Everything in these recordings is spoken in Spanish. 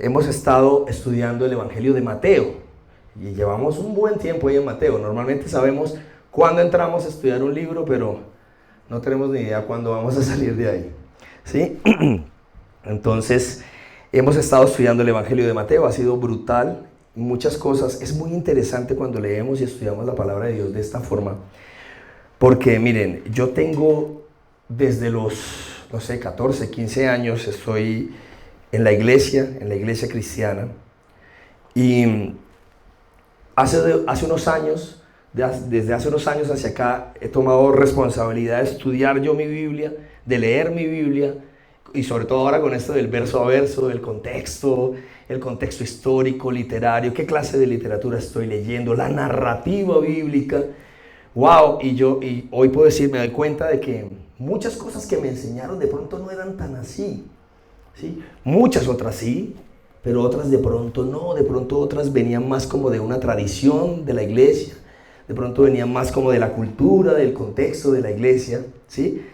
hemos estado estudiando el Evangelio de Mateo y llevamos un buen tiempo ahí en Mateo. Normalmente sabemos cuándo entramos a estudiar un libro, pero no tenemos ni idea cuándo vamos a salir de ahí, ¿sí? Entonces, hemos estado estudiando el Evangelio de Mateo, ha sido brutal, muchas cosas. Es muy interesante cuando leemos y estudiamos la palabra de Dios de esta forma, porque miren, yo tengo desde los, no sé, 14, 15 años, estoy en la iglesia cristiana, y hace unos años, desde hace unos años hacia acá, he tomado responsabilidad de estudiar yo mi Biblia, de leer mi Biblia, y sobre todo ahora con esto del verso a verso, del contexto, el contexto histórico, literario, qué clase de literatura estoy leyendo, la narrativa bíblica. Wow, y hoy puedo decir, me doy cuenta de que muchas cosas que me enseñaron de pronto no eran tan así, ¿sí? Muchas otras sí, pero otras de pronto no, de pronto otras venían más como de una tradición de la iglesia, de pronto venían más como de la cultura, del contexto de la iglesia, ¿sí?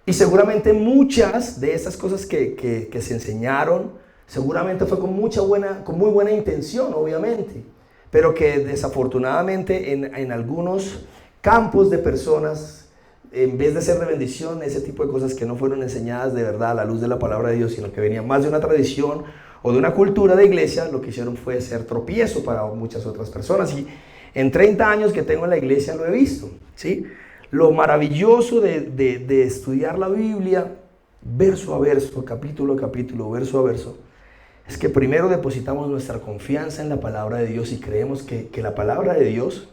Y seguramente muchas de esas cosas que se enseñaron, seguramente fue con muy buena intención, obviamente, pero que desafortunadamente en algunos campos de personas, en vez de ser de bendición, ese tipo de cosas que no fueron enseñadas de verdad a la luz de la palabra de Dios, sino que venían más de una tradición o de una cultura de iglesia, lo que hicieron fue ser tropiezo para muchas otras personas. Y en 30 años que tengo en la iglesia lo he visto, ¿sí? Lo maravilloso de estudiar la Biblia, verso a verso, capítulo a capítulo, verso a verso, es que primero depositamos nuestra confianza en la palabra de Dios y creemos que la palabra de Dios,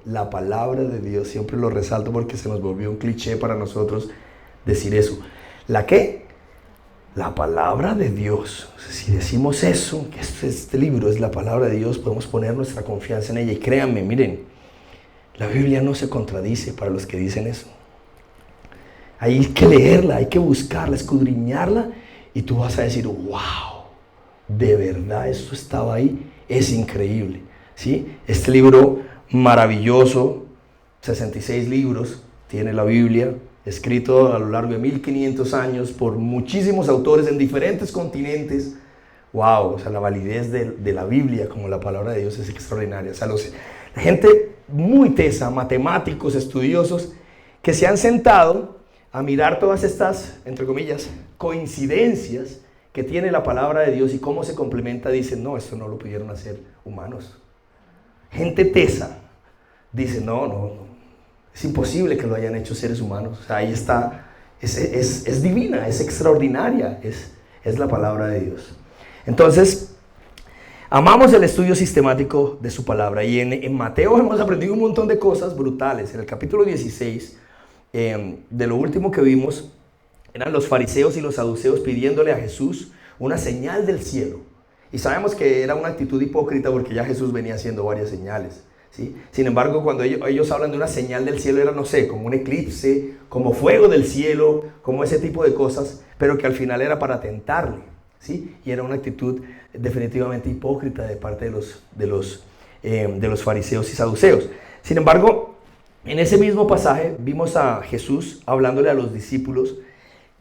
la palabra de Dios, siempre lo resalto porque se nos volvió un cliché para nosotros decir eso. ¿La qué? La palabra de Dios. Si decimos eso, que este libro es la palabra de Dios, podemos poner nuestra confianza en ella. Y créanme, miren, la Biblia no se contradice para los que dicen eso. Hay que leerla, hay que buscarla, escudriñarla, y tú vas a decir, wow, de verdad esto estaba ahí, es increíble, ¿sí? Este libro maravilloso, 66 libros, tiene la Biblia, escrito a lo largo de 1500 años por muchísimos autores en diferentes continentes. Wow, o sea, la validez de la Biblia como la palabra de Dios es extraordinaria. O sea, la gente muy tesa, matemáticos, estudiosos, que se han sentado a mirar todas estas, entre comillas, coincidencias que tiene la palabra de Dios y cómo se complementa, dicen, no, esto no lo pudieron hacer humanos. Gente tesa dice, no, es imposible que lo hayan hecho seres humanos. O sea, ahí está, es divina, es extraordinaria, es la palabra de Dios. Entonces, amamos el estudio sistemático de su palabra, y en Mateo hemos aprendido un montón de cosas brutales. En el capítulo 16, de lo último que vimos, eran los fariseos y los saduceos pidiéndole a Jesús una señal del cielo. Y sabemos que era una actitud hipócrita porque ya Jesús venía haciendo varias señales, ¿sí? Sin embargo, cuando ellos hablan de una señal del cielo, era, no sé, como un eclipse, como fuego del cielo, como ese tipo de cosas, pero que al final era para tentarle, ¿sí? Y era una actitud definitivamente hipócrita de parte de los fariseos y saduceos. Sin embargo, en ese mismo pasaje vimos a Jesús hablándole a los discípulos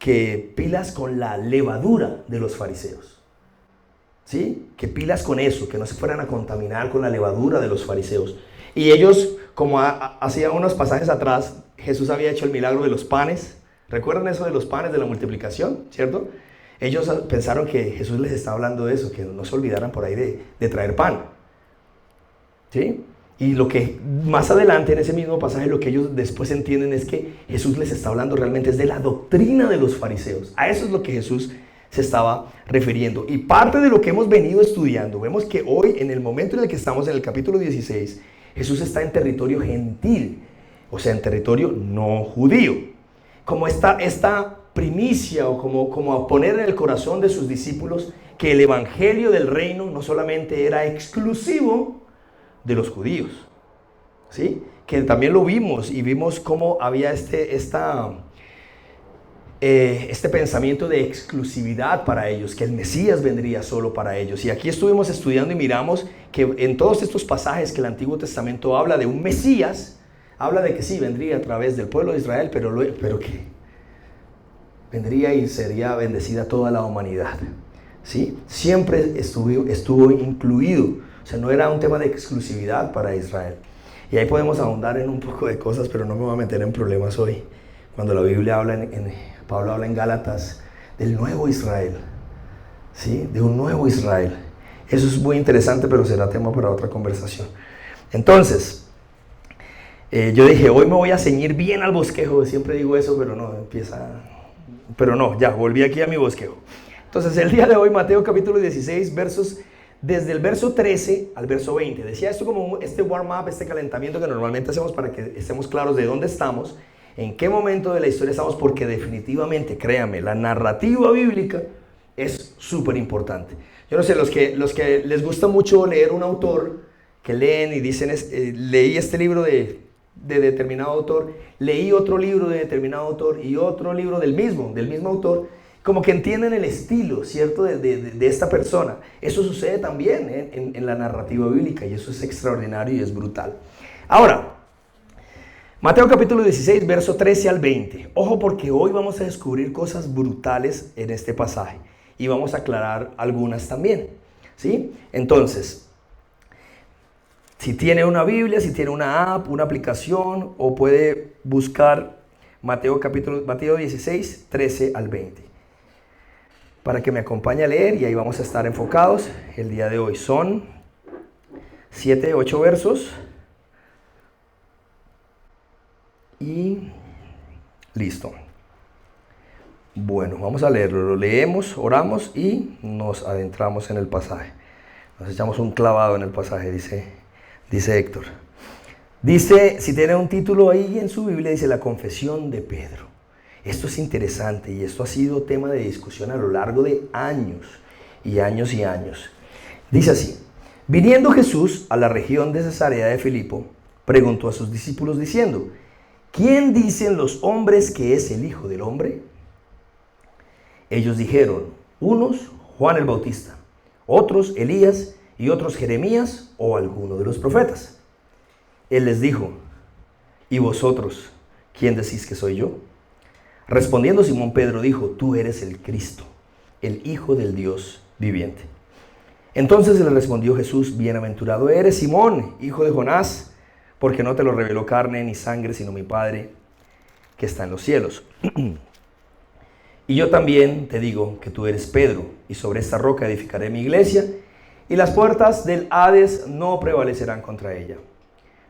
que pilas con la levadura de los fariseos, ¿sí? Que pilas con eso, que no se fueran a contaminar con la levadura de los fariseos. Y ellos, como hacía unos pasajes atrás, Jesús había hecho el milagro de los panes. ¿Recuerdan eso de los panes, de la multiplicación? ¿Cierto? Ellos pensaron que Jesús les estaba hablando de eso, que no se olvidaran por ahí de traer pan, ¿sí? Y lo que más adelante en ese mismo pasaje, lo que ellos después entienden es que Jesús les está hablando realmente es de la doctrina de los fariseos. A eso es lo que Jesús se estaba refiriendo. Y parte de lo que hemos venido estudiando, vemos que hoy, en el momento en el que estamos en el capítulo 16, Jesús está en territorio gentil, o sea, en territorio no judío. Como esta primicia, o como a poner en el corazón de sus discípulos que el evangelio del reino no solamente era exclusivo de los judíos, ¿sí? Que también lo vimos, y vimos cómo había este pensamiento de exclusividad para ellos, que el Mesías vendría solo para ellos. Y aquí estuvimos estudiando y miramos que en todos estos pasajes que el Antiguo Testamento habla de un Mesías, habla de que sí, vendría a través del pueblo de Israel, pero que vendría y sería bendecida toda la humanidad, ¿sí? Siempre estuvo incluido. O sea, no era un tema de exclusividad para Israel. Y ahí podemos ahondar en un poco de cosas, pero no me voy a meter en problemas hoy. Cuando la Biblia habla, Pablo habla en Gálatas del nuevo Israel, ¿sí? De un nuevo Israel. Eso es muy interesante, pero será tema para otra conversación. Entonces, yo dije, hoy me voy a ceñir bien al bosquejo. Siempre digo eso, pero no, Pero no, ya, volví aquí a mi bosquejo. Entonces, el día de hoy, Mateo capítulo 16, desde el verso 13 al verso 20. Decía esto como este warm-up, este calentamiento que normalmente hacemos para que estemos claros de dónde estamos, en qué momento de la historia estamos, porque definitivamente, créanme, la narrativa bíblica es súper importante. Yo no sé, los que les gusta mucho leer un autor, que leen y dicen, leí este libro de determinado autor, leí otro libro de determinado autor y otro libro del mismo autor, como que entienden el estilo, ¿cierto?, de esta persona. Eso sucede también en la narrativa bíblica y eso es extraordinario y es brutal. Ahora, Mateo capítulo 16, verso 13 al 20. Ojo, porque hoy vamos a descubrir cosas brutales en este pasaje y vamos a aclarar algunas también, ¿sí? Entonces, si tiene una Biblia, si tiene una app, una aplicación, o puede buscar Mateo 16, 13 al 20. Para que me acompañe a leer y ahí vamos a estar enfocados el día de hoy. Son 7, 8 versos. Y listo. Bueno, vamos a leerlo. Lo leemos, oramos y nos adentramos en el pasaje. Nos echamos un clavado en el pasaje, dice Héctor. Dice, si tiene un título ahí en su Biblia, dice la confesión de Pedro. Esto es interesante y esto ha sido tema de discusión a lo largo de años y años y años. Dice así: viniendo Jesús a la región de Cesarea de Filipo, preguntó a sus discípulos diciendo, ¿quién dicen los hombres que es el Hijo del Hombre? Ellos dijeron, unos Juan el Bautista, otros Elías y otros Jeremías o alguno de los profetas. Él les dijo, ¿y vosotros quién decís que soy yo? Respondiendo Simón Pedro dijo, tú eres el Cristo, el Hijo del Dios viviente. Entonces le respondió Jesús, bienaventurado eres Simón, hijo de Jonás, porque no te lo reveló carne ni sangre, sino mi Padre que está en los cielos. Y yo también te digo que tú eres Pedro, y sobre esta roca edificaré mi iglesia, y las puertas del Hades no prevalecerán contra ella.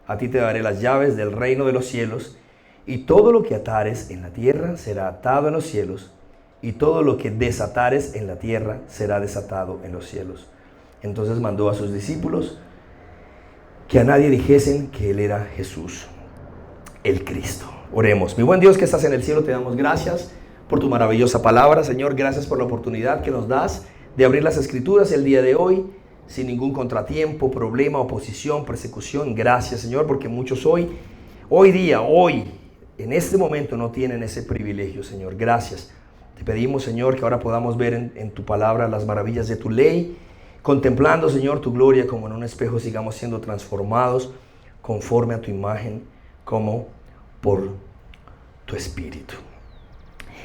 A ti te daré las llaves del reino de los cielos, y todo lo que atares en la tierra será atado en los cielos, y todo lo que desatares en la tierra será desatado en los cielos. Entonces mandó a sus discípulos que a nadie dijesen que él era Jesús, el Cristo. Oremos. Mi buen Dios que estás en el cielo, te damos gracias por tu maravillosa palabra. Señor, gracias por la oportunidad que nos das de abrir las Escrituras el día de hoy, sin ningún contratiempo, problema, oposición, persecución. Gracias, Señor, porque muchos hoy, en este momento no tienen ese privilegio, Señor. Gracias. Te pedimos, Señor, que ahora podamos ver en tu palabra las maravillas de tu ley, contemplando, Señor, tu gloria como en un espejo, sigamos siendo transformados conforme a tu imagen, como por tu espíritu.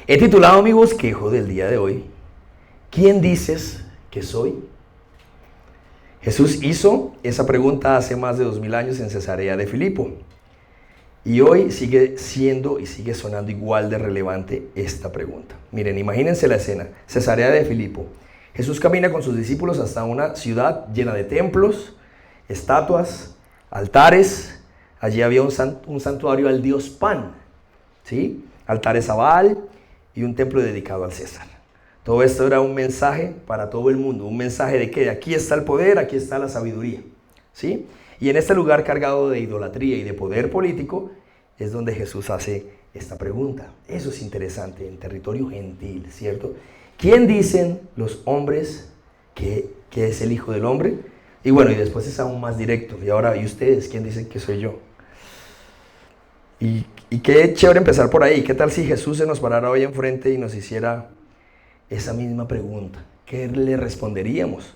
He titulado mi bosquejo del día de hoy, ¿quién dices que soy? Jesús hizo esa pregunta hace más de 2000 años en Cesarea de Filipo. Y hoy sigue siendo y sigue sonando igual de relevante esta pregunta. Miren, imagínense la escena. Cesarea de Filipo. Jesús camina con sus discípulos hasta una ciudad llena de templos, estatuas, altares. Allí había un santuario al dios Pan, ¿sí? Altares a Baal y un templo dedicado al César. Todo esto era un mensaje para todo el mundo. Un mensaje de que aquí está el poder, aquí está la sabiduría, ¿sí? Y en este lugar cargado de idolatría y de poder político es donde Jesús hace esta pregunta. Eso es interesante, en territorio gentil, ¿cierto? ¿Quién dicen los hombres que es el Hijo del Hombre? Y bueno, y después es aún más directo. Y ahora, ¿y ustedes quién dicen que soy yo? Y qué chévere empezar por ahí. ¿Qué tal si Jesús se nos parara hoy enfrente y nos hiciera esa misma pregunta? ¿Qué le responderíamos?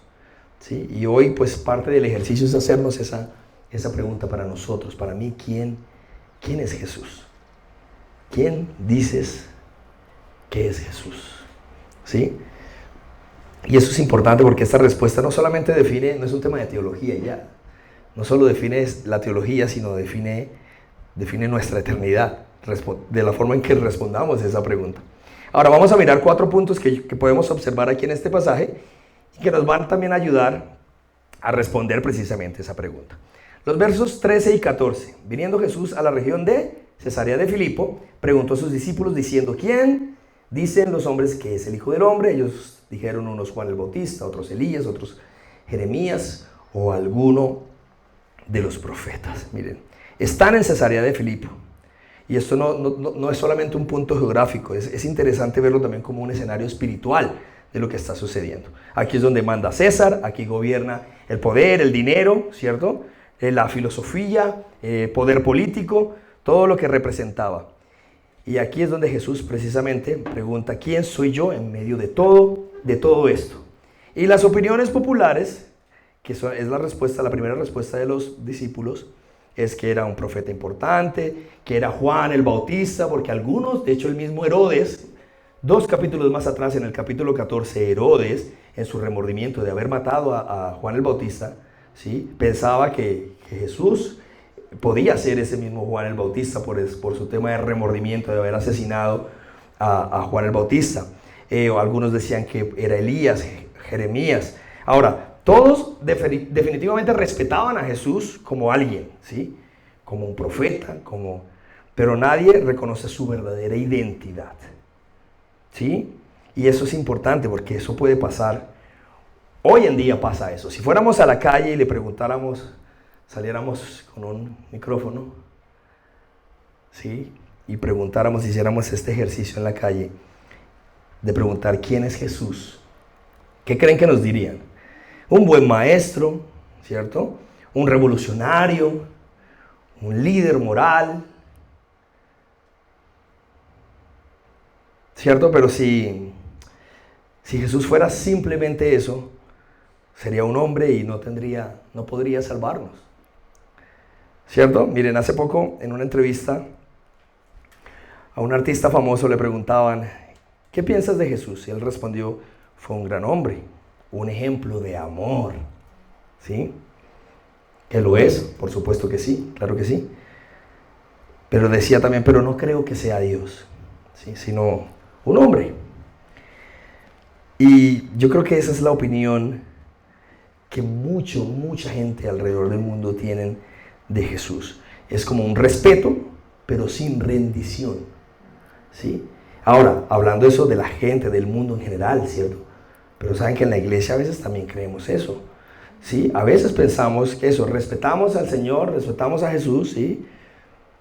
¿Sí? Y hoy pues parte del ejercicio es hacernos esa pregunta para nosotros, para mí, ¿quién es Jesús? ¿Quién dices que es Jesús? ¿Sí? Y eso es importante porque esta respuesta no solamente define, no es un tema de teología ya, no solo define la teología, sino define nuestra eternidad, de la forma en que respondamos a esa pregunta. Ahora vamos a mirar 4 puntos que podemos observar aquí en este pasaje y que nos van también a ayudar a responder precisamente esa pregunta. Los versos 13 y 14. Viniendo Jesús a la región de Cesarea de Filipo, preguntó a sus discípulos diciendo: ¿quién dicen los hombres que es el Hijo del Hombre? Ellos dijeron, unos Juan el Bautista, otros Elías, otros Jeremías o alguno de los profetas. Miren, están en Cesarea de Filipo. Y esto no es solamente un punto geográfico, es interesante verlo también como un escenario espiritual de lo que está sucediendo. Aquí es donde manda César, aquí gobierna el poder, el dinero, ¿cierto? La filosofía, poder político, todo lo que representaba. Y aquí es donde Jesús precisamente pregunta: ¿quién soy yo en medio de todo esto? Y las opiniones populares, que es la primera respuesta de los discípulos, es que era un profeta importante, que era Juan el Bautista, porque algunos, de hecho el mismo Herodes, 2 capítulos más atrás, en el capítulo 14, Herodes, en su remordimiento de haber matado a Juan el Bautista, ¿sí?, pensaba que Jesús podía ser ese mismo Juan el Bautista por su tema de remordimiento de haber asesinado a Juan el Bautista. O algunos decían que era Elías, Jeremías. Ahora, todos definitivamente respetaban a Jesús como alguien, ¿sí?, como un profeta, pero nadie reconoce su verdadera identidad, ¿sí? Y eso es importante porque eso puede pasar. Hoy en día pasa eso. Si fuéramos a la calle y le preguntáramos, saliéramos con un micrófono, ¿sí?, y preguntáramos, hiciéramos este ejercicio en la calle de preguntar quién es Jesús, ¿qué creen que nos dirían? Un buen maestro, ¿cierto? Un revolucionario, un líder moral, ¿cierto? Pero si Jesús fuera simplemente eso, sería un hombre y no podría salvarnos, ¿cierto? Miren, hace poco en una entrevista a un artista famoso le preguntaban: ¿qué piensas de Jesús? Y él respondió: fue un gran hombre, un ejemplo de amor, ¿sí? ¿Que lo es? Por supuesto que sí, claro que sí. Pero decía también: pero no creo que sea Dios, ¿sí?, sino un hombre. Y yo creo que esa es la opinión que mucha gente alrededor del mundo tienen de Jesús. Es como un respeto, pero sin rendición, ¿sí? Ahora, hablando eso de la gente, del mundo en general, ¿cierto? Pero saben que en la iglesia a veces también creemos eso, ¿sí? A veces pensamos que eso, respetamos al Señor, respetamos a Jesús, ¿sí?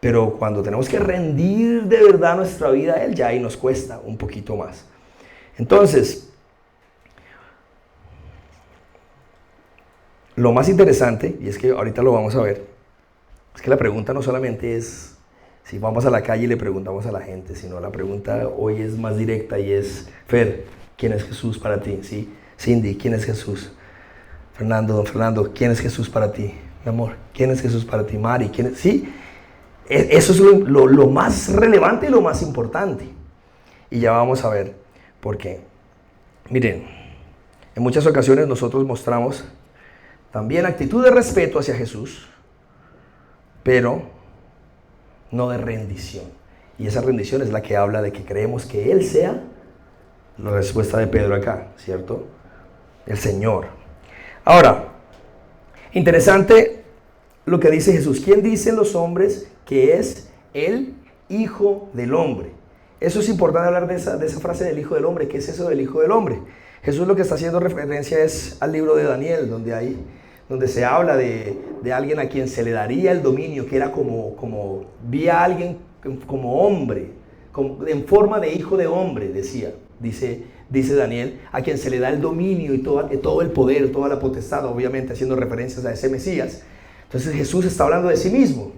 Pero cuando tenemos que rendir de verdad nuestra vida a Él, ya ahí nos cuesta un poquito más. Entonces, lo más interesante, y es que ahorita lo vamos a ver, es que la pregunta no solamente es si vamos a la calle y le preguntamos a la gente, sino la pregunta hoy es más directa y es: Fer, ¿quién es Jesús para ti? ¿Sí? Cindy, ¿quién es Jesús? Don Fernando, ¿quién es Jesús para ti? Mi amor, ¿quién es Jesús para ti? Mari, ¿quién es? Sí, eso es lo más relevante y lo más importante. Y ya vamos a ver por qué. Miren, en muchas ocasiones nosotros mostramos también actitud de respeto hacia Jesús, pero no de rendición. Y esa rendición es la que habla de que creemos que Él sea la respuesta de Pedro acá, ¿cierto? El Señor. Ahora, interesante lo que dice Jesús. ¿Quién dicen los hombres que es el Hijo del Hombre? Eso es importante hablar de esa frase del Hijo del Hombre. ¿Qué es eso del Hijo del Hombre? Jesús lo que está haciendo referencia es al libro de Daniel, donde se habla de alguien a quien se le daría el dominio, que era como vi a alguien como hombre, en forma de hijo de hombre, dice Daniel, a quien se le da el dominio y todo el poder, toda la potestad, obviamente haciendo referencias a ese Mesías. Entonces Jesús está hablando de sí mismo,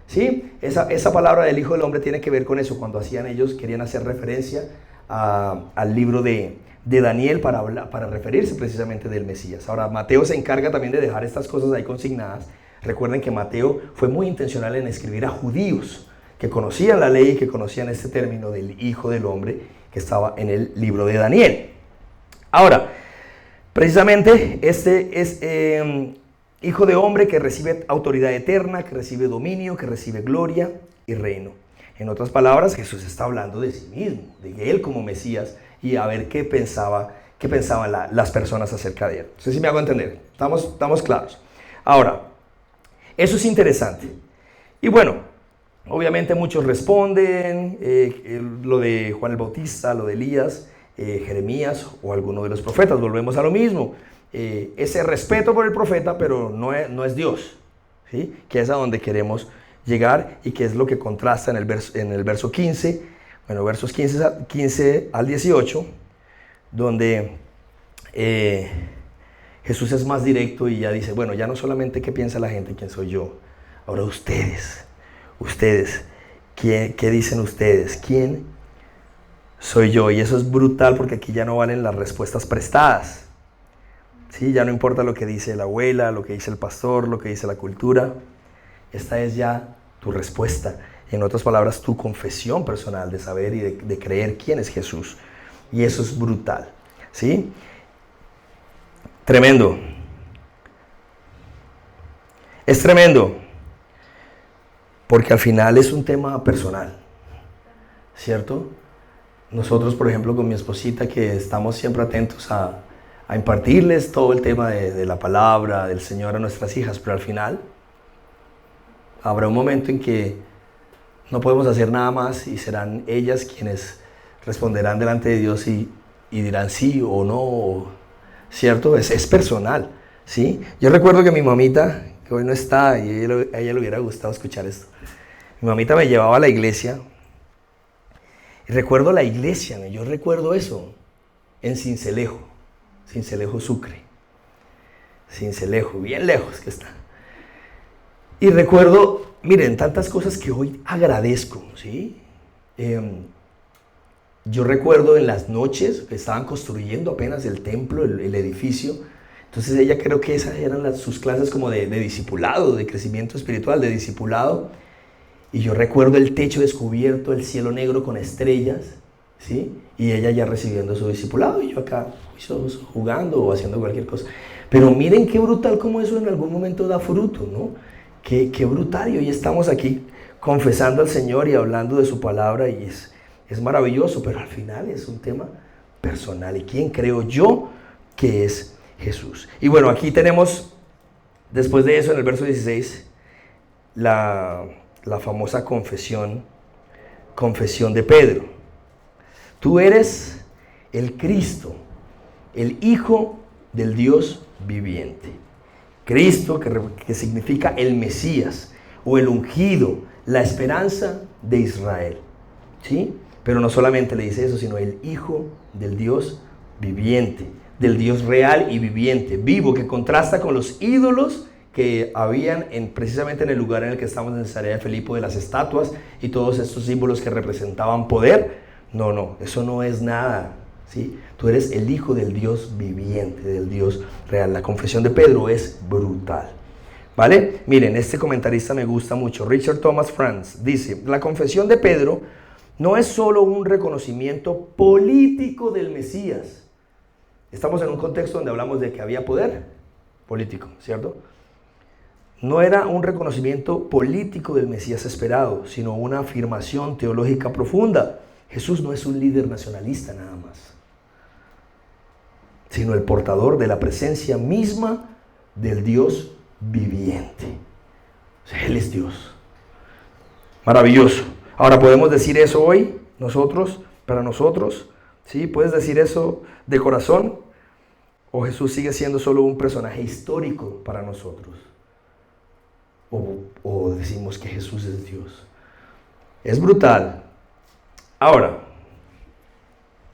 ¿sí? Esa palabra del Hijo del Hombre tiene que ver con eso, cuando querían hacer referencia al libro de Daniel para referirse precisamente del Mesías. Ahora, Mateo se encarga también de dejar estas cosas ahí consignadas. Recuerden que Mateo fue muy intencional en escribir a judíos que conocían la ley y que conocían término del Hijo del Hombre que estaba en el libro de Daniel. Ahora, Precisamente este es hijo de hombre que recibe autoridad eterna, que recibe dominio, que recibe gloria y reino. En otras palabras, Jesús está hablando de sí mismo, de él como Mesías, y a ver qué pensaban las personas acerca de él. No sé si me hago entender. ¿Estamos claros? Ahora, eso es interesante. Y bueno, obviamente muchos responden, lo de Juan el Bautista, lo de Elías, Jeremías o alguno de los profetas. Volvemos a lo mismo. Ese respeto por el profeta, pero no es Dios, ¿sí? Que es a donde queremos llegar y que es lo que contrasta en el verso 15, bueno, versos 15 al 18, donde Jesús es más directo y ya dice, bueno, ya no solamente qué piensa la gente, quién soy yo, ahora ustedes, ¿qué dicen ustedes? ¿Quién soy yo? Y eso es brutal porque aquí ya no valen las respuestas prestadas, ¿sí? Ya no importa lo que dice la abuela, lo que dice el pastor, lo que dice la cultura. Esta es ya tu respuesta. En otras palabras, tu confesión personal de saber y de creer quién es Jesús. Y eso es brutal, ¿sí? Tremendo. Es tremendo. Porque al final es un tema personal, ¿cierto? Nosotros, por ejemplo, con mi esposita, que estamos siempre atentos a impartirles todo el tema de la palabra, del Señor a nuestras hijas, pero al final habrá un momento en que no podemos hacer nada más y serán ellas quienes responderán delante de Dios y dirán sí o no, ¿cierto? Es personal, ¿sí? Yo recuerdo que mi mamita, que hoy no está, y a ella le hubiera gustado escuchar esto, mi mamita me llevaba a la iglesia, y recuerdo la iglesia, yo recuerdo eso, en Sincelejo, Sucre, Sincelejo, bien lejos que está. Y recuerdo, miren, tantas cosas que hoy agradezco, ¿sí? Yo recuerdo en las noches que estaban construyendo apenas el templo, el edificio. Entonces ella, creo que esas eran sus clases como de discipulado, de crecimiento espiritual, de discipulado. Y yo recuerdo el techo descubierto, el cielo negro con estrellas, ¿sí? Y ella ya recibiendo su discipulado y yo acá jugando o haciendo cualquier cosa. Pero miren qué brutal como eso en algún momento da fruto, ¿no? Qué brutal, y hoy estamos aquí confesando al Señor y hablando de su palabra, y es maravilloso, pero al final es un tema personal. ¿Y quién creo yo que es Jesús? Y bueno, aquí tenemos, después de eso, en el verso 16, la famosa confesión de Pedro. Tú eres el Cristo, el Hijo del Dios viviente. Cristo, que significa el Mesías o el ungido, la esperanza de Israel, ¿sí? Pero no solamente le dice eso, sino el Hijo del Dios viviente, del Dios real y viviente, vivo, que contrasta con los ídolos que habían precisamente en el lugar en el que estamos en Cesarea de Filipo, de las estatuas y todos estos símbolos que representaban poder. No, eso no es nada, ¿sí? Tú eres el Hijo del Dios viviente, del Dios real. La confesión de Pedro es brutal, ¿vale? Miren, este comentarista me gusta mucho, Richard Thomas Franz, dice, la confesión de Pedro no es solo un reconocimiento político del Mesías. Estamos en un contexto donde hablamos de que había poder político, ¿cierto? No era un reconocimiento político del Mesías esperado, sino una afirmación teológica profunda. Jesús no es un líder nacionalista nada más, sino el portador de la presencia misma del Dios viviente. O sea, Él es Dios. Maravilloso. Ahora, ¿podemos decir eso hoy? Nosotros, para nosotros, ¿sí? ¿Puedes decir eso de corazón? ¿O Jesús sigue siendo solo un personaje histórico para nosotros? ¿O decimos que Jesús es Dios? Es brutal. Ahora,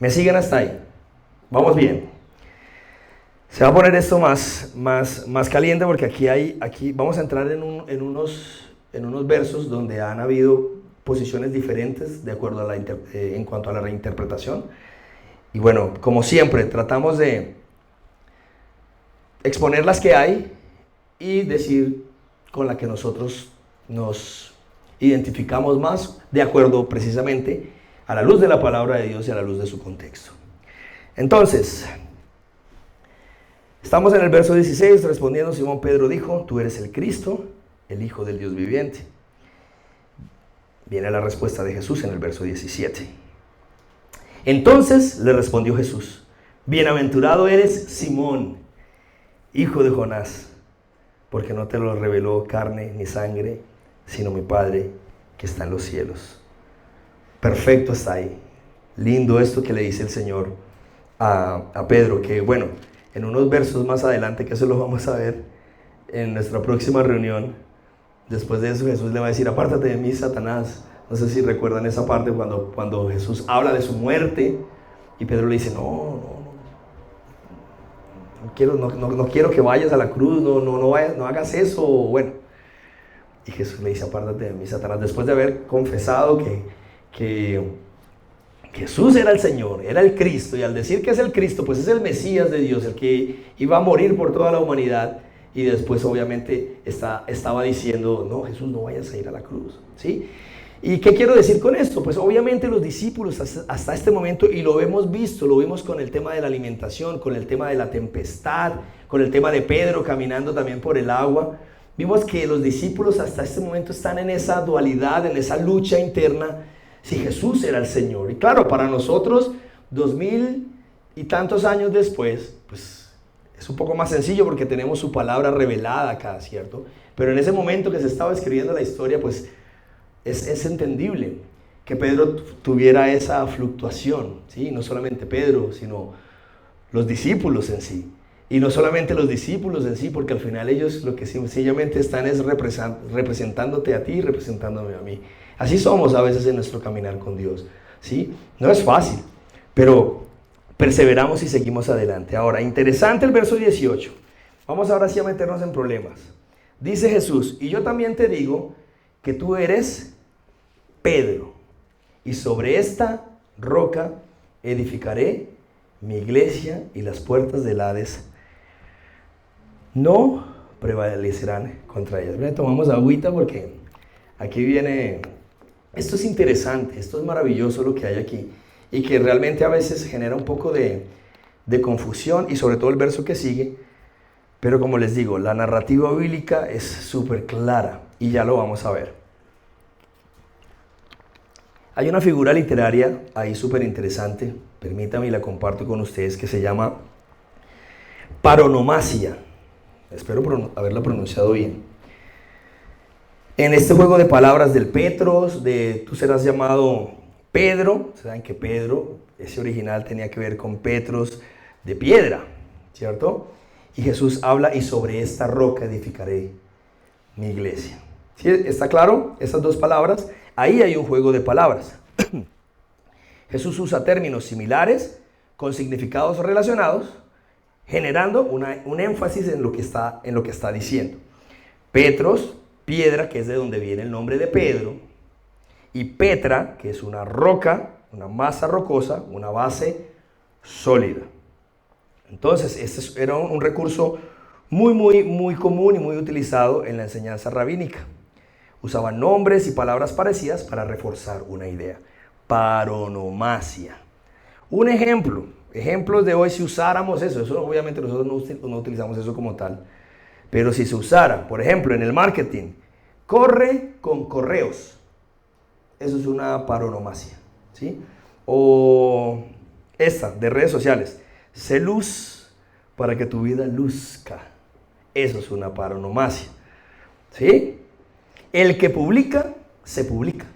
¿me siguen hasta ahí? Vamos bien. Se va a poner esto más caliente porque aquí vamos a entrar en unos versos donde han habido posiciones diferentes de acuerdo a en cuanto a la reinterpretación. Y bueno, como siempre, tratamos de exponer las que hay y decir con la que nosotros nos identificamos más de acuerdo precisamente a la luz de la palabra de Dios y a la luz de su contexto. Entonces, Estamos en el verso 16, respondiendo Simón Pedro dijo, tú eres el Cristo, el Hijo del Dios viviente. Viene la respuesta de Jesús en el verso 17. Entonces le respondió Jesús, bienaventurado eres Simón, hijo de Jonás, porque no te lo reveló carne ni sangre, sino mi Padre que está en los cielos. Perfecto está ahí. Lindo esto que le dice el Señor a Pedro, que bueno, en unos versos más adelante, que eso lo vamos a ver en nuestra próxima reunión, después de eso Jesús le va a decir, apártate de mí, Satanás. No sé si recuerdan esa parte cuando Jesús habla de su muerte y Pedro le dice, no quiero que vayas a la cruz, no hagas eso, bueno. Y Jesús le dice, apártate de mí, Satanás, después de haber confesado que Jesús era el Señor, era el Cristo, y al decir que es el Cristo, pues es el Mesías de Dios, el que iba a morir por toda la humanidad, y después obviamente estaba diciendo, no, Jesús, no vayas a ir a la cruz, ¿sí? ¿Y qué quiero decir con esto? Pues obviamente los discípulos hasta este momento, y lo hemos visto, lo vimos con el tema de la alimentación, con el tema de la tempestad, con el tema de Pedro caminando también por el agua, vimos que los discípulos hasta este momento están en esa dualidad, en esa lucha interna, si Jesús era el Señor. Y claro, para nosotros, 2000 y tantos años después, pues es un poco más sencillo porque tenemos su palabra revelada acá, ¿cierto? Pero en ese momento que se estaba escribiendo la historia, pues es entendible que Pedro tuviera esa fluctuación, ¿sí? No solamente Pedro, sino los discípulos en sí. Y no solamente los discípulos en sí, porque al final ellos lo que sencillamente están es representándote a ti y representándome a mí. Así somos a veces en nuestro caminar con Dios, ¿sí? No es fácil, pero perseveramos y seguimos adelante. Ahora, interesante el verso 18. Vamos ahora sí a meternos en problemas. Dice Jesús, y yo también te digo que tú eres Pedro, y sobre esta roca edificaré mi iglesia, y las puertas del Hades no prevalecerán contra ellas. Bien, tomamos agüita porque aquí viene, esto es interesante, esto es maravilloso lo que hay aquí, y que realmente a veces genera un poco de confusión, y sobre todo el verso que sigue, pero como les digo, la narrativa bíblica es súper clara, y ya lo vamos a ver. Hay una figura literaria ahí súper interesante, permítame y la comparto con ustedes, que se llama paronomasia. Espero haberla pronunciado bien. En este juego de palabras del Petros, de tú serás llamado Pedro, saben que Pedro, ese original tenía que ver con Petros de piedra, ¿cierto? Y Jesús habla, y sobre esta roca edificaré mi iglesia. ¿Sí? ¿Está claro? Esas dos palabras. Ahí hay un juego de palabras. Jesús usa términos similares con significados relacionados, generando un énfasis en lo que está diciendo. Petros, piedra, que es de donde viene el nombre de Pedro, y Petra, que es una roca, una masa rocosa, una base sólida. Entonces, este era un recurso muy común y muy utilizado en la enseñanza rabínica. Usaban nombres y palabras parecidas para reforzar una idea. Paronomasia. Un ejemplos de hoy, si usáramos eso obviamente nosotros no utilizamos eso como tal, pero si se usara, por ejemplo, en el marketing, corre con correos, eso es una paronomasia, ¿sí? O esta, de redes sociales, sé luz para que tu vida luzca, eso es una paronomasia, ¿sí? El que publica, se publica.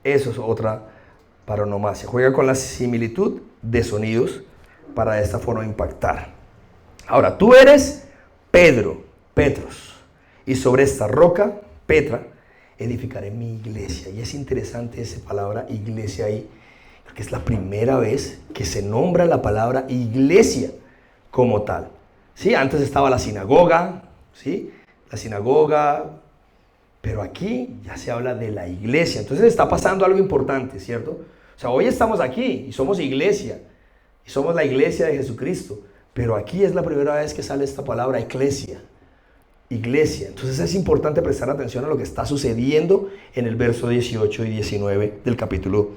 Eso es otra paronomasia. Juega con la similitud de sonidos para de esta forma impactar. Ahora, tú eres Pedro, Petros, y sobre esta roca, Petra, edificaré mi iglesia. Y es interesante esa palabra iglesia ahí, porque es la primera vez que se nombra la palabra iglesia como tal. ¿Sí? Antes estaba la sinagoga, ¿sí? La sinagoga, pero aquí ya se habla de la iglesia. Entonces está pasando algo importante, ¿cierto? O sea, hoy estamos aquí y somos iglesia, y somos la iglesia de Jesucristo, pero aquí es la primera vez que sale esta palabra eclesia, iglesia. Entonces es importante prestar atención a lo que está sucediendo en el verso 18 y 19 del capítulo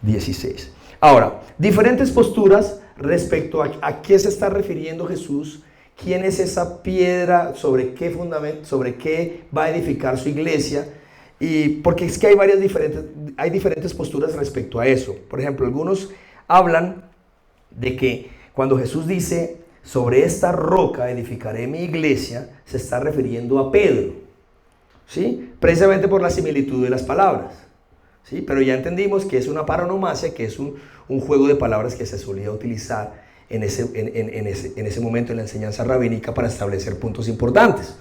16. Ahora, diferentes posturas respecto a qué se está refiriendo Jesús, quién es esa piedra, sobre qué fundamento, sobre qué va a edificar su iglesia, y porque es que hay diferentes posturas respecto a eso. Por ejemplo, algunos hablan de que cuando Jesús dice, sobre esta roca edificaré mi iglesia, se está refiriendo a Pedro, ¿sí? Precisamente por la similitud de las palabras, ¿sí? Pero ya entendimos que es una paronomasia, que es un juego de palabras que se solía utilizar en ese momento en la enseñanza rabínica para establecer puntos importantes.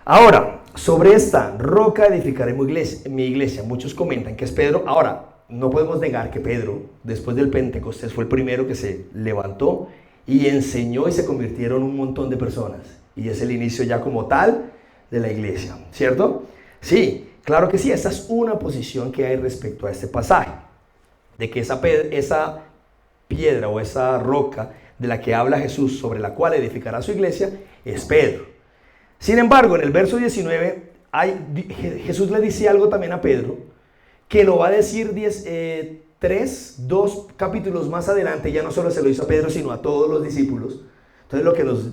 Ahora, sobre esta roca edificaré mi iglesia. Muchos comentan que es Pedro. Ahora, no podemos negar que Pedro, después del Pentecostés, fue el primero que se levantó y enseñó y se convirtieron un montón de personas. Y es el inicio ya como tal de la iglesia, ¿cierto? Sí, claro que sí. Esa es una posición que hay respecto a este pasaje. De que esa piedra o esa roca de la que habla Jesús, sobre la cual edificará su iglesia, es Pedro. Sin embargo, en el verso 19, Jesús le dice algo también a Pedro, que lo va a decir 2 capítulos más adelante. Ya no solo se lo hizo a Pedro, sino a todos los discípulos. Entonces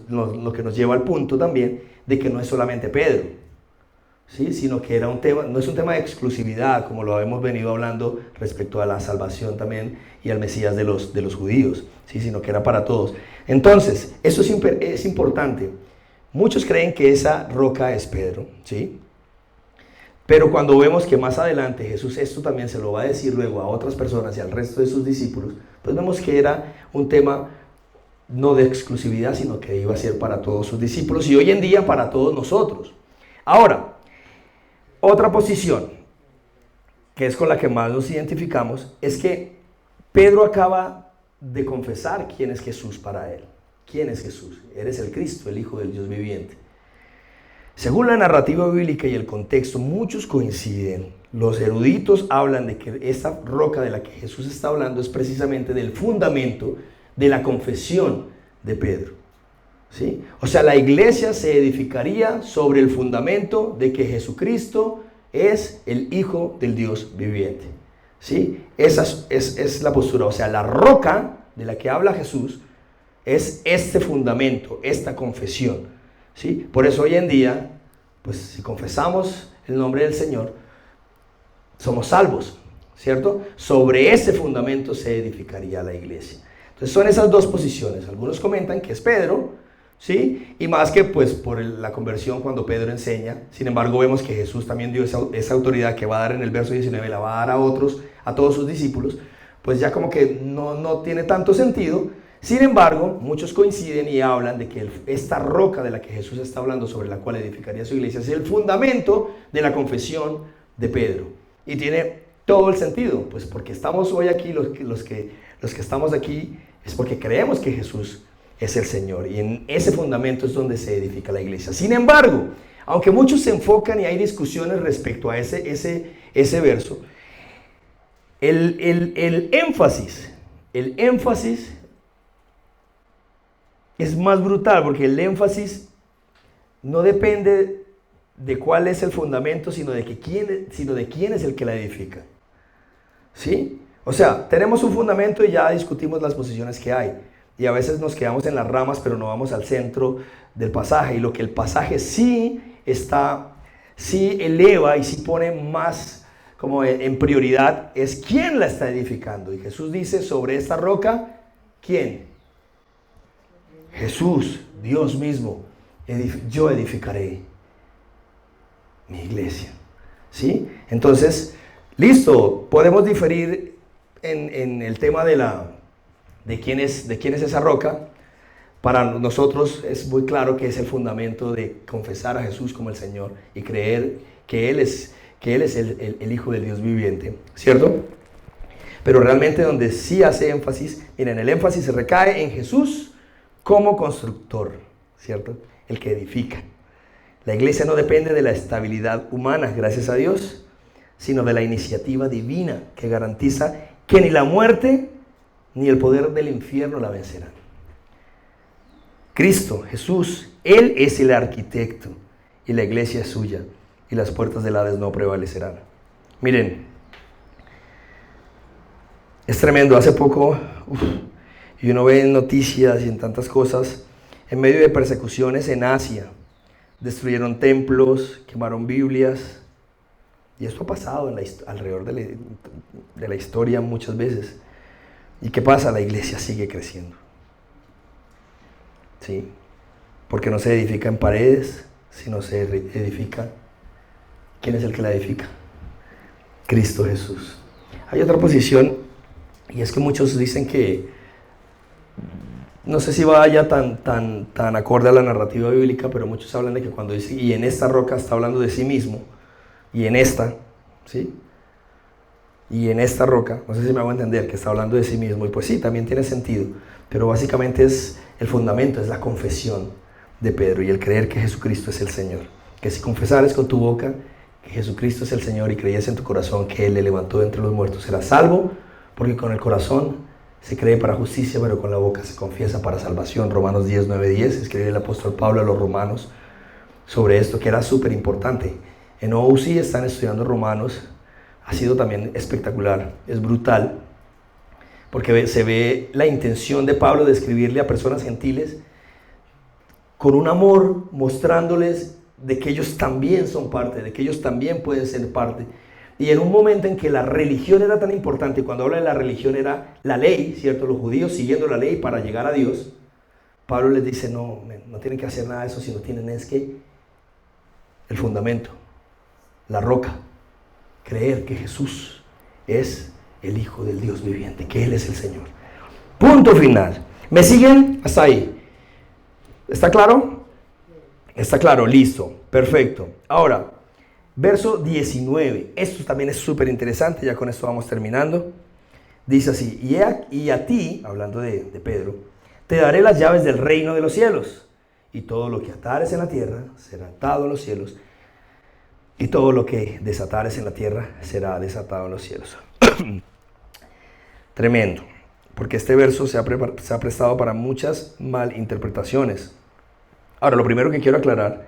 lo que nos lleva al punto también de que no es solamente Pedro, ¿sí? Sino que era un tema, no es un tema de exclusividad, como lo hemos venido hablando respecto a la salvación también y al Mesías de los judíos, ¿sí? Sino que era para todos. Entonces, eso es importante. Muchos creen que esa roca es Pedro, ¿sí? Pero cuando vemos que más adelante Jesús esto también se lo va a decir luego a otras personas y al resto de sus discípulos, pues vemos que era un tema no de exclusividad, sino que iba a ser para todos sus discípulos y hoy en día para todos nosotros. Ahora, otra posición, que es con la que más nos identificamos, es que Pedro acaba de confesar quién es Jesús para él. ¿Quién es Jesús? Eres el Cristo, el Hijo del Dios viviente. Según la narrativa bíblica y el contexto, muchos coinciden. Los eruditos hablan de que esta roca de la que Jesús está hablando es precisamente del fundamento de la confesión de Pedro, ¿sí? O sea, la iglesia se edificaría sobre el fundamento de que Jesucristo es el Hijo del Dios viviente, ¿sí? Esa es la postura. O sea, la roca de la que habla Jesús es este fundamento, esta confesión, ¿sí? Por eso hoy en día, pues si confesamos el nombre del Señor, somos salvos, ¿cierto? Sobre ese fundamento se edificaría la iglesia. Entonces son esas dos posiciones. Algunos comentan que es Pedro, ¿sí? Y más que pues por la conversión cuando Pedro enseña. Sin embargo, vemos que Jesús también dio esa autoridad que va a dar en el verso 19, la va a dar a otros, a todos sus discípulos. Pues ya como que no tiene tanto sentido. Sin embargo, muchos coinciden y hablan de que esta roca de la que Jesús está hablando, sobre la cual edificaría su iglesia, es el fundamento de la confesión de Pedro. Y tiene todo el sentido, pues porque estamos hoy aquí, los que estamos aquí, es porque creemos que Jesús es el Señor. Y en ese fundamento es donde se edifica la iglesia. Sin embargo, aunque muchos se enfocan y hay discusiones respecto a ese verso, el énfasis es más brutal, porque el énfasis no depende de cuál es el fundamento, sino de quién es el que la edifica, ¿sí? O sea, tenemos un fundamento y ya discutimos las posiciones que hay, y a veces nos quedamos en las ramas, pero no vamos al centro del pasaje. Y lo que el pasaje sí eleva y sí pone más como en prioridad es quién la está edificando. Y Jesús dice, sobre esta roca, ¿quién? Jesús, Dios mismo. Yo edificaré mi iglesia, ¿sí? Entonces, listo, podemos diferir en el tema de quién es esa roca. Para nosotros es muy claro que es el fundamento de confesar a Jesús como el Señor y creer que Él es el Hijo del Dios viviente, ¿cierto? Pero realmente donde sí hace énfasis, miren, el énfasis se recae en Jesús como constructor, ¿cierto? El que edifica. La iglesia no depende de la estabilidad humana, gracias a Dios, sino de la iniciativa divina que garantiza que ni la muerte ni el poder del infierno la vencerán. Cristo, Jesús, Él es el arquitecto y la iglesia es suya y las puertas del Hades no prevalecerán. Miren, Es tremendo. Hace poco, y uno ve en noticias y en tantas cosas, en medio de persecuciones en Asia, destruyeron templos, quemaron Biblias, y esto ha pasado alrededor de la historia muchas veces. ¿Y qué pasa? La iglesia sigue creciendo. ¿Sí? Porque no se edifica en paredes, sino se edifica. ¿Quién es el que la edifica? Cristo Jesús. Hay otra posición, y es que muchos dicen que, no sé si vaya tan acorde a la narrativa bíblica, pero muchos hablan de que cuando dice, y en esta roca, está hablando de sí mismo, y en esta, ¿sí? Y en esta roca, no sé si me hago entender, que está hablando de sí mismo, y pues sí, también tiene sentido, pero básicamente es el fundamento, es la confesión de Pedro, y el creer que Jesucristo es el Señor, que si confesares con tu boca que Jesucristo es el Señor y creías en tu corazón que Él le levantó de entre los muertos, serás salvo, porque con el corazón se cree para justicia, pero con la boca se confiesa para salvación. Romanos 10, 9, 10, escribe el apóstol Pablo a los romanos sobre esto, que era súper importante. En OUC están estudiando Romanos, ha sido también espectacular, es brutal, porque se ve la intención de Pablo de escribirle a personas gentiles con un amor, mostrándoles de que ellos también son parte, de que ellos también pueden ser parte. Y en un momento en que la religión era tan importante, y cuando habla de la religión era la ley, ¿cierto? Los judíos siguiendo la ley para llegar a Dios, Pablo les dice, no tienen que hacer nada de eso, sino tienen es que el fundamento, la roca, creer que Jesús es el Hijo del Dios viviente, que Él es el Señor. Punto final. ¿Me siguen? Hasta ahí. ¿Está claro? Está claro, listo, perfecto. Ahora, verso 19, esto también es súper interesante, ya con esto vamos terminando. Dice así, y a ti, hablando de Pedro, te daré las llaves del reino de los cielos, y todo lo que atares en la tierra será atado en los cielos, y todo lo que desatares en la tierra será desatado en los cielos. Tremendo, porque este verso se ha prestado para muchas malinterpretaciones. Ahora, lo primero que quiero aclarar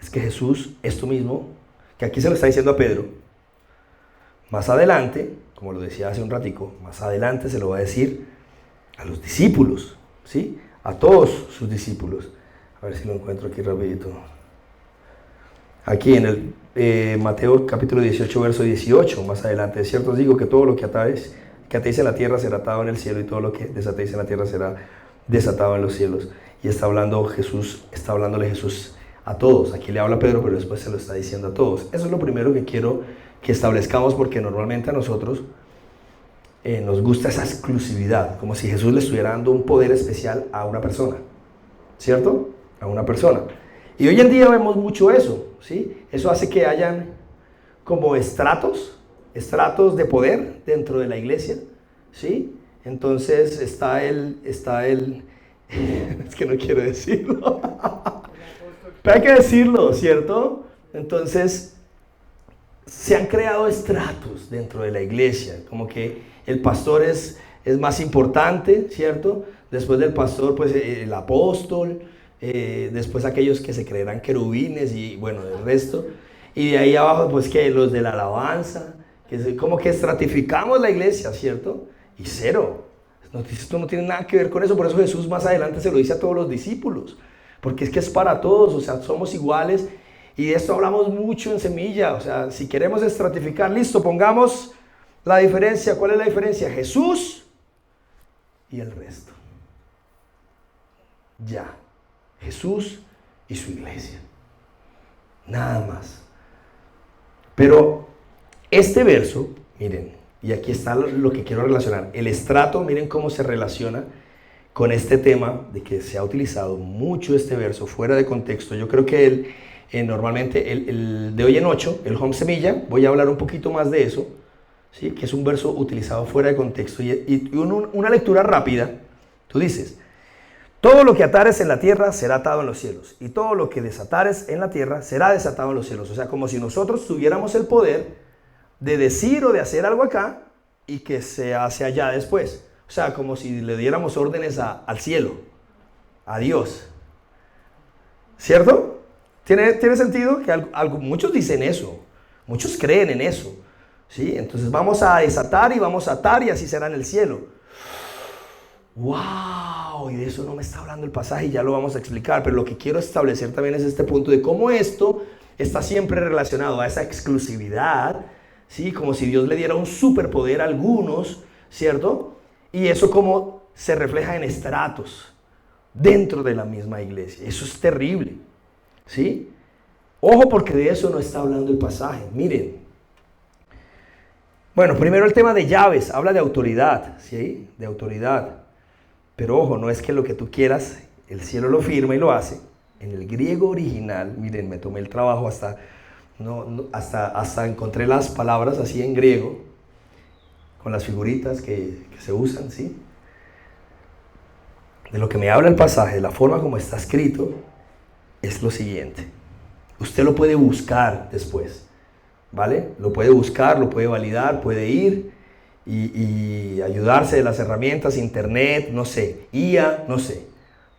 es que Jesús, esto mismo, que aquí se lo está diciendo a Pedro, más adelante, como lo decía hace un ratico, más adelante se lo va a decir a los discípulos, ¿sí? A todos sus discípulos. A ver si lo encuentro aquí rapidito. Aquí en el Mateo capítulo 18, verso 18, más adelante. De cierto os digo que todo lo que atéis en la tierra será atado en el cielo, y todo lo que desatéis en la tierra será desatado en los cielos. Y está hablándole Jesús a todos. Aquí le habla a Pedro, pero después se lo está diciendo a todos. Eso es lo primero que quiero que establezcamos, porque normalmente a nosotros nos gusta esa exclusividad, como si Jesús le estuviera dando un poder especial a una persona, ¿cierto? A una persona. Y hoy en día vemos mucho eso, ¿sí? Eso hace que hayan como estratos de poder dentro de la iglesia, ¿sí? Entonces está el es que no quiero decirlo, pero hay que decirlo, ¿cierto? Entonces se han creado estratos dentro de la iglesia, como que el pastor es más importante, ¿cierto? Después del pastor, pues el apóstol, después aquellos que se creerán querubines y bueno, el resto. Y de ahí abajo, pues que los de la alabanza, como que estratificamos la iglesia, ¿cierto? Y cero. Esto no tiene nada que ver con eso, por eso Jesús más adelante se lo dice a todos los discípulos, porque es que es para todos, o sea, somos iguales, y de esto hablamos mucho en Semilla. O sea, si queremos estratificar, listo, pongamos la diferencia. ¿Cuál es la diferencia? Jesús y el resto. Ya, Jesús y su iglesia, nada más. Pero este verso, miren, y aquí está lo que quiero relacionar. El estrato, miren cómo se relaciona con este tema de que se ha utilizado mucho este verso fuera de contexto. Yo creo que normalmente el de hoy en 8, el Home Semilla, voy a hablar un poquito más de eso, ¿sí? Que es un verso utilizado fuera de contexto. Y una lectura rápida, tú dices, todo lo que atares en la tierra será atado en los cielos, y todo lo que desatares en la tierra será desatado en los cielos. O sea, como si nosotros tuviéramos el poder de decir o de hacer algo acá y que se hace allá después. O sea, como si le diéramos órdenes al cielo, a Dios. ¿Cierto? ¿Tiene sentido? Que muchos dicen eso, muchos creen en eso. ¿sí? Entonces vamos a desatar y vamos a atar y así será en el cielo. ¡Wow! Y de eso no me está hablando el pasaje y ya lo vamos a explicar, pero lo que quiero establecer también es este punto de cómo esto está siempre relacionado a esa exclusividad, ¿sí? Como si Dios le diera un superpoder a algunos, ¿cierto? Y eso como se refleja en estratos dentro de la misma iglesia. Eso es terrible, ¿sí? Ojo, porque de eso no está hablando el pasaje. Miren. Bueno, primero el tema de llaves, habla de autoridad, ¿sí? De autoridad. Pero ojo, no es que lo que tú quieras, el cielo lo firma y lo hace. En el griego original, miren, me tomé el trabajo hasta encontré las palabras así en griego, con las figuritas que se usan, ¿sí? De lo que me habla el pasaje, la forma como está escrito, es lo siguiente. Usted lo puede buscar después, ¿vale? Lo puede buscar, lo puede validar, puede ir y ayudarse de las herramientas, internet, no sé, IA, no sé.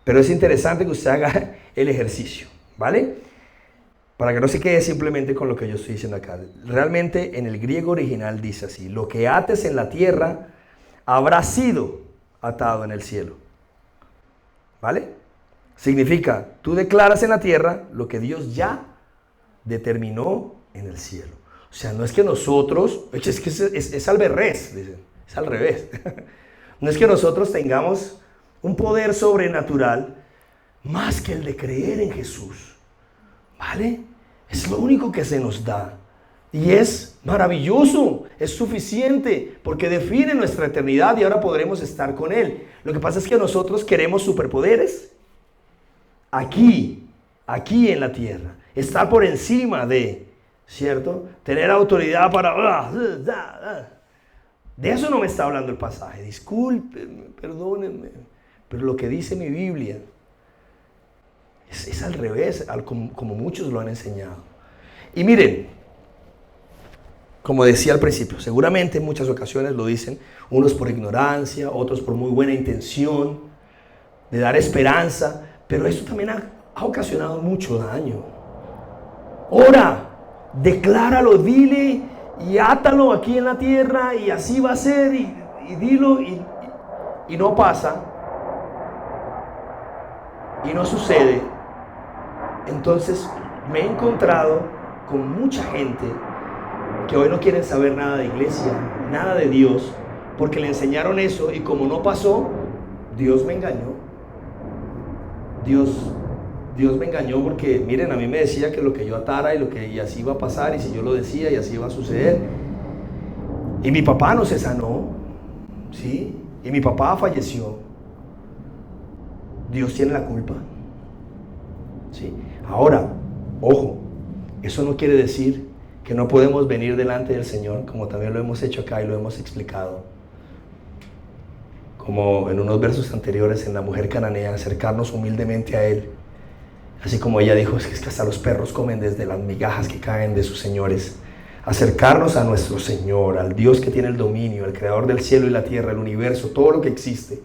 Pero es interesante que usted haga el ejercicio, ¿vale? Para que no se quede simplemente con lo que yo estoy diciendo acá. Realmente en el griego original dice así: lo que ates en la tierra habrá sido atado en el cielo, ¿vale? Significa, tú declaras en la tierra lo que Dios ya determinó en el cielo. O sea, no es que nosotros, es que es al revés, dicen, es al revés. No es que nosotros tengamos un poder sobrenatural más que el de creer en Jesús, ¿vale? Es lo único que se nos da. Y es maravilloso, es suficiente, porque define nuestra eternidad y ahora podremos estar con Él. Lo que pasa es que nosotros queremos superpoderes aquí en la tierra, estar por encima de, ¿cierto? Tener autoridad para... De eso no me está hablando el pasaje, discúlpenme, perdónenme, pero lo que dice mi Biblia es al revés, como muchos lo han enseñado. Y miren, como decía al principio, seguramente en muchas ocasiones lo dicen, unos por ignorancia, otros por muy buena intención, de dar esperanza, pero esto también ha ocasionado mucho daño. Ora, decláralo, dile y átalo aquí en la tierra y así va a ser y dilo y no pasa y no sucede. Entonces me he encontrado con mucha gente que hoy no quieren saber nada de iglesia, nada de Dios, porque le enseñaron eso y como no pasó, Dios me engañó. Dios me engañó porque, miren, a mí me decía que lo que yo atara y así iba a pasar, y si yo lo decía y así iba a suceder. Y mi papá no se sanó, ¿sí? Y mi papá falleció. Dios tiene la culpa, ¿sí? Ahora, ojo, eso no quiere decir que no podemos venir delante del Señor, como también lo hemos hecho acá y lo hemos explicado. Como en unos versos anteriores en la mujer cananea, acercarnos humildemente a Él. Así como ella dijo, es que hasta los perros comen desde las migajas que caen de sus señores. Acercarnos a nuestro Señor, al Dios que tiene el dominio, el creador del cielo y la tierra, el universo, todo lo que existe.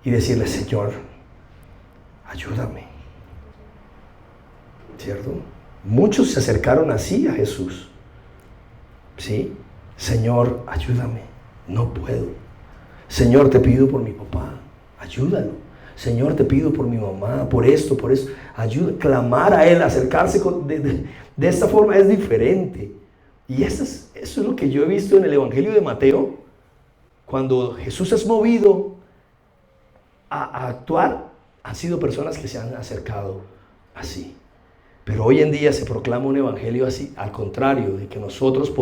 Y decirle, Señor, ayúdame. ¿Cierto? Muchos se acercaron así a Jesús. ¿Sí? Señor, ayúdame. No puedo. Señor, te pido por mi papá, ayúdalo. Señor, te pido por mi mamá, por esto, por eso. Ayuda, clamar a Él, acercarse de esta forma es diferente. Y eso es lo que yo he visto en el Evangelio de Mateo. Cuando Jesús es movido a actuar, han sido personas que se han acercado así. Pero hoy en día se proclama un evangelio así, al contrario, de que nosotros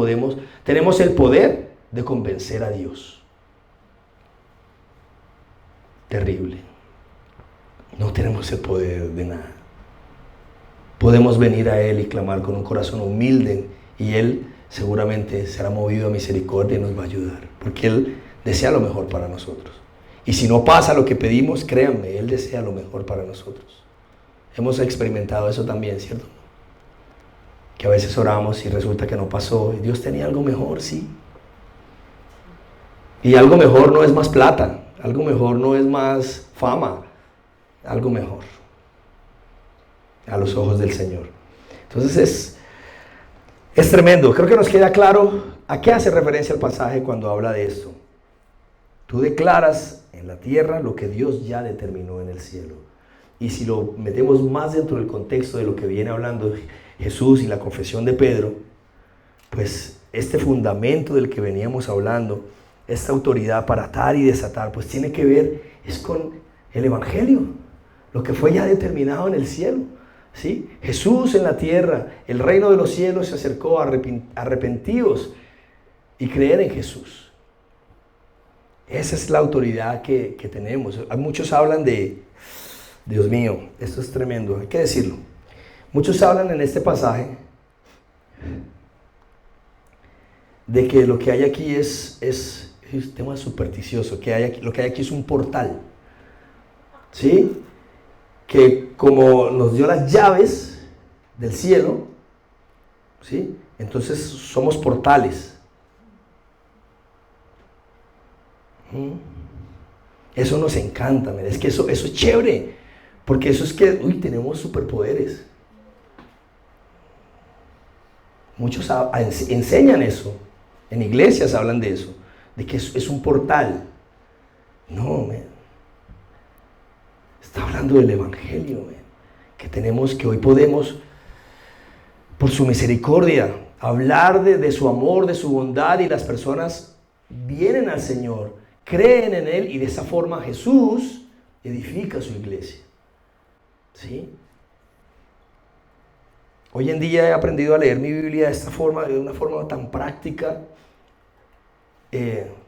tenemos el poder de convencer a Dios. Terrible. No tenemos el poder de nada. Podemos venir a Él y clamar con un corazón humilde y Él seguramente será movido a misericordia y nos va a ayudar, porque Él desea lo mejor para nosotros. Y si no pasa lo que pedimos, créanme, Él desea lo mejor para nosotros. Hemos experimentado eso también, ¿cierto? Que a veces oramos y resulta que no pasó y Dios tenía algo mejor, sí. Y algo mejor no es más plata, algo mejor no es más fama, algo mejor a los ojos del Señor. Entonces Es tremendo. Creo que nos queda claro a qué hace referencia el pasaje cuando habla de esto. Tú declaras en la tierra lo que Dios ya determinó en el cielo. Y si lo metemos más dentro del contexto de lo que viene hablando Jesús y la confesión de Pedro, pues este fundamento del que veníamos hablando, esta autoridad para atar y desatar, pues tiene que ver es con el evangelio, lo que fue ya determinado en el cielo. ¿Sí? Jesús en la tierra, el reino de los cielos se acercó, arrepentidos y creer en Jesús. Esa es la autoridad que tenemos. Muchos hablan de, Dios mío, esto es tremendo, hay que decirlo. Muchos hablan en este pasaje de que lo que hay aquí es un tema supersticioso, lo que hay aquí es un portal. ¿Sí? Que como nos dio las llaves del cielo, ¿sí? Entonces somos portales. Eso nos encanta, es que eso es chévere, porque eso es que, tenemos superpoderes. Muchos enseñan eso, en iglesias hablan de eso, de que es un portal. No, está hablando del evangelio, que hoy podemos, por su misericordia, hablar de su amor, de su bondad, y las personas vienen al Señor, creen en Él, y de esa forma Jesús edifica su iglesia. ¿Sí? Hoy en día he aprendido a leer mi Biblia de esta forma, de una forma tan práctica,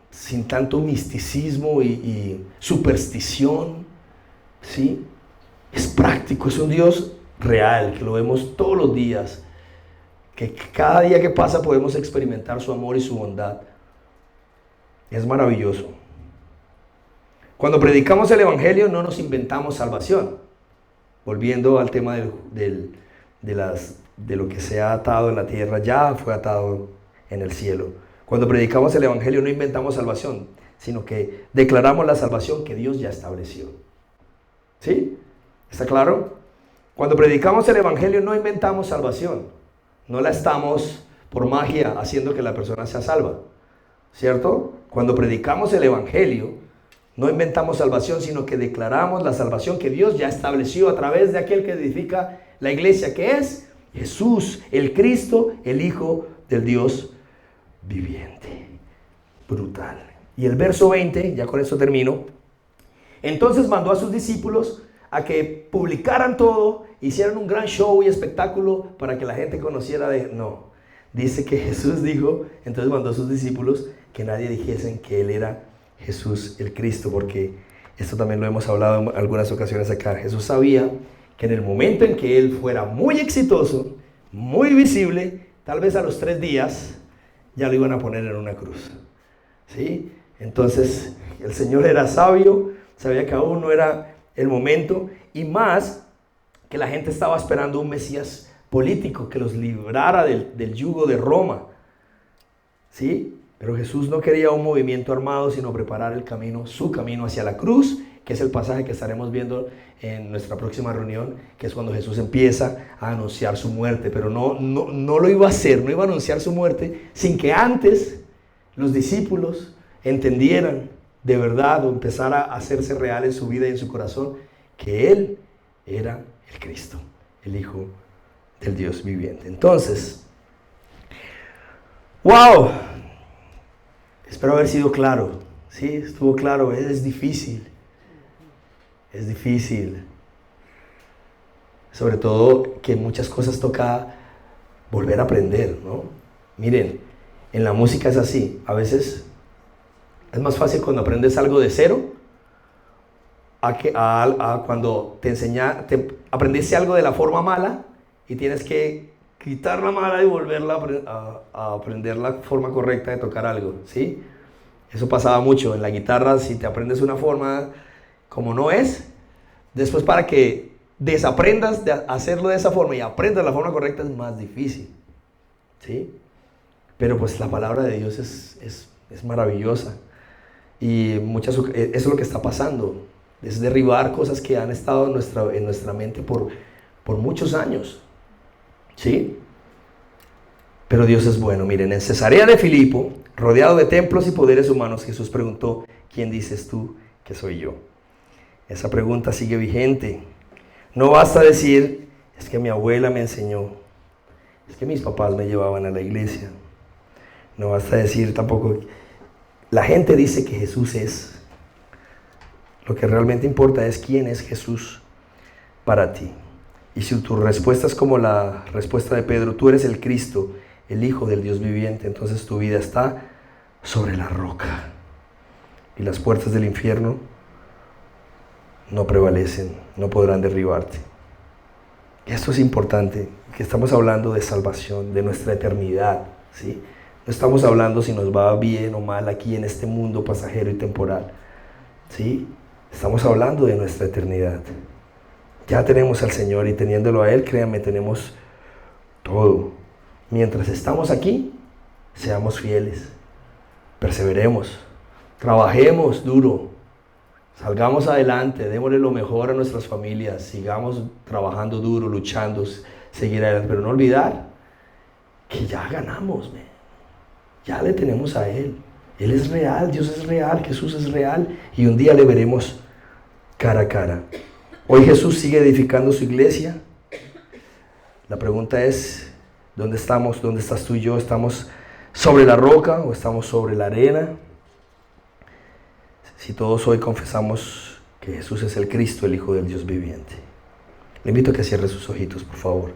sin tanto misticismo y superstición. ¿Sí? Es práctico, es un Dios real, que lo vemos todos los días, que cada día que pasa podemos experimentar su amor y su bondad. Es maravilloso. Cuando predicamos el evangelio no nos inventamos salvación. Volviendo al tema de lo que se ha atado en la tierra, ya fue atado en el cielo. Cuando predicamos el evangelio no inventamos salvación, sino que declaramos la salvación que Dios ya estableció. ¿Sí? ¿Está claro? Cuando predicamos el evangelio no inventamos salvación. No la estamos por magia haciendo que la persona sea salva. ¿Cierto? Cuando predicamos el evangelio no inventamos salvación, sino que declaramos la salvación que Dios ya estableció a través de aquel que edifica la iglesia, que es Jesús, el Cristo, el Hijo del Dios viviente. Brutal. Y el verso 20, ya con esto termino. Entonces mandó a sus discípulos a que publicaran todo, hicieran un gran show y espectáculo para que la gente conociera No, dice que Jesús dijo, entonces mandó a sus discípulos que nadie dijesen que Él era Jesús el Cristo, porque esto también lo hemos hablado en algunas ocasiones acá. Jesús sabía que en el momento en que Él fuera muy exitoso, muy visible, tal vez a los 3 días ya lo iban a poner en una cruz. ¿Sí? Entonces el Señor era sabio, sabía que aún no era el momento, y más que la gente estaba esperando un Mesías político que los librara del yugo de Roma. ¿Sí? Pero Jesús no quería un movimiento armado, sino preparar el camino, su camino hacia la cruz, que es el pasaje que estaremos viendo en nuestra próxima reunión, que es cuando Jesús empieza a anunciar su muerte. Pero no lo iba a hacer, no iba a anunciar su muerte sin que antes los discípulos entendieran de verdad, o empezara a hacerse real en su vida y en su corazón, que Él era el Cristo, el Hijo del Dios viviente. Entonces, ¡wow! Espero haber sido claro. Sí, estuvo claro. Es difícil. Es difícil. Sobre todo que muchas cosas toca volver a aprender, ¿no? Miren, en la música es así. A veces es más fácil cuando aprendes algo de cero a cuando aprendiste algo de la forma mala y tienes que quitar la mala y volverla a aprender la forma correcta de tocar algo, ¿sí? Eso pasaba mucho en la guitarra. Si te aprendes una forma como no es, después para que desaprendas de hacerlo de esa forma y aprendas la forma correcta es más difícil, ¿sí? Pero pues la palabra de Dios es maravillosa, y eso es lo que está pasando, es derribar cosas que han estado en nuestra mente por muchos años. ¿Sí? Pero Dios es bueno. Miren, en Cesarea de Filipo, rodeado de templos y poderes humanos, Jesús preguntó, ¿quién dices tú que soy yo? Esa pregunta sigue vigente. No basta decir, es que mi abuela me enseñó, es que mis papás me llevaban a la iglesia. No basta decir tampoco, la gente dice que Jesús es. Lo que realmente importa es quién es Jesús para ti. Y si tu respuesta es como la respuesta de Pedro, tú eres el Cristo, el Hijo del Dios viviente, entonces tu vida está sobre la roca. Y las puertas del infierno no prevalecen, no podrán derribarte. Esto es importante, que estamos hablando de salvación, de nuestra eternidad, ¿sí? No estamos hablando si nos va bien o mal aquí en este mundo pasajero y temporal, ¿sí? Estamos hablando de nuestra eternidad. Ya tenemos al Señor y teniéndolo a Él, créanme, tenemos todo. Mientras estamos aquí, seamos fieles, perseveremos, trabajemos duro, salgamos adelante, démosle lo mejor a nuestras familias, sigamos trabajando duro, luchando, seguir adelante, pero no olvidar que ya ganamos, ya le tenemos a Él. Él es real, Dios es real, Jesús es real y un día le veremos cara a cara. Hoy Jesús sigue edificando su iglesia. La pregunta es, ¿dónde estamos? ¿Dónde estás tú y yo? ¿Estamos sobre la roca o estamos sobre la arena? Si todos hoy confesamos que Jesús es el Cristo, el Hijo del Dios viviente. Le invito a que cierre sus ojitos, por favor.